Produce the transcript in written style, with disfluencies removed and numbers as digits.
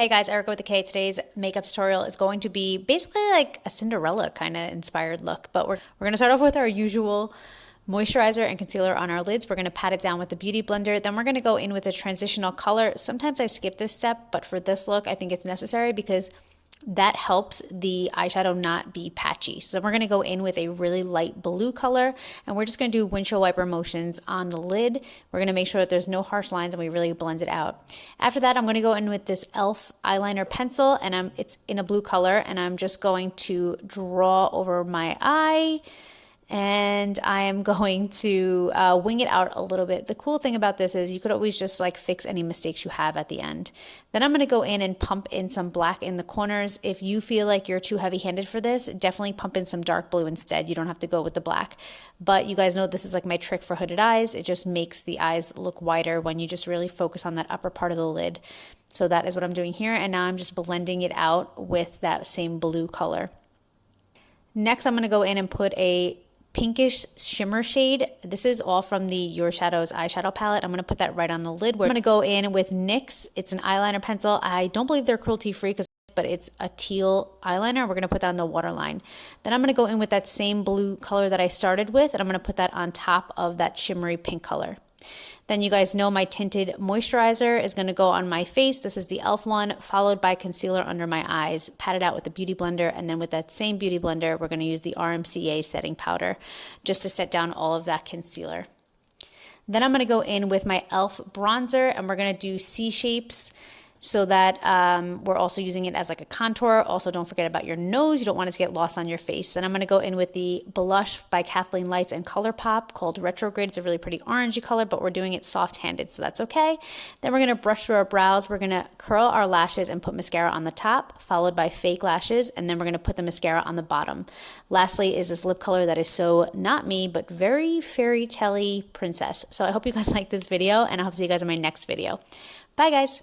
Hey guys, Erica with the K. Today's makeup tutorial is going to be basically like a Cinderella kind of inspired look, but we're going to start off with our usual moisturizer and concealer on our lids. We're going to pat it down with the Beauty Blender. Then we're going to go in with a transitional color. Sometimes I skip this step, but for this look, I think it's necessary because that helps the eyeshadow not be patchy. So we're going to go in with a really light blue color, and we're just going to do windshield wiper motions on the lid. We're going to make sure that there's no harsh lines and we really blend it out. After that, I'm going to go in with this e.l.f. eyeliner pencil, and it's in a blue color, and I'm just going to draw over my eye. And I am going to wing it out a little bit. The cool thing about this is you could always just like fix any mistakes you have at the end. Then I'm going to go in and pump in some black in the corners. If you feel like you're too heavy-handed for this, definitely pump in some dark blue instead. You don't have to go with the black. But you guys know this is like my trick for hooded eyes. It just makes the eyes look wider when you just really focus on that upper part of the lid. So that is what I'm doing here. And now I'm just blending it out with that same blue color. Next, I'm going to go in and put a pinkish shimmer shade. This is all from the Your Shadows eyeshadow palette. I'm going to put that right on the lid. I'm going to go in with NYX. It's an eyeliner pencil. I don't believe they're cruelty free, but it's a teal eyeliner. We're going to put that on the waterline. Then I'm going to go in with that same blue color that I started with, and I'm going to put that on top of that shimmery pink color. Then you guys know my tinted moisturizer is going to go on my face. This is the e.l.f. one, followed by concealer under my eyes, pat it out with the Beauty Blender, and then with that same Beauty Blender, we're going to use the RMCA setting powder just to set down all of that concealer. Then I'm going to go in with my e.l.f. bronzer, and we're going to do C shapes so that we're also using it as like a contour. Also, don't forget about your nose. You don't want it to get lost on your face. Then I'm going to go in with the blush by Kathleen Lights and ColourPop called Retrograde. It's a really pretty orangey color, but we're doing it soft-handed, so that's okay. Then we're going to brush through our brows. We're going to curl our lashes and put mascara on the top, followed by fake lashes, and then we're going to put the mascara on the bottom. Lastly is this lip color that is so not me, but very fairy tale-y princess. So I hope you guys like this video, and I hope to see you guys in my next video. Bye, guys.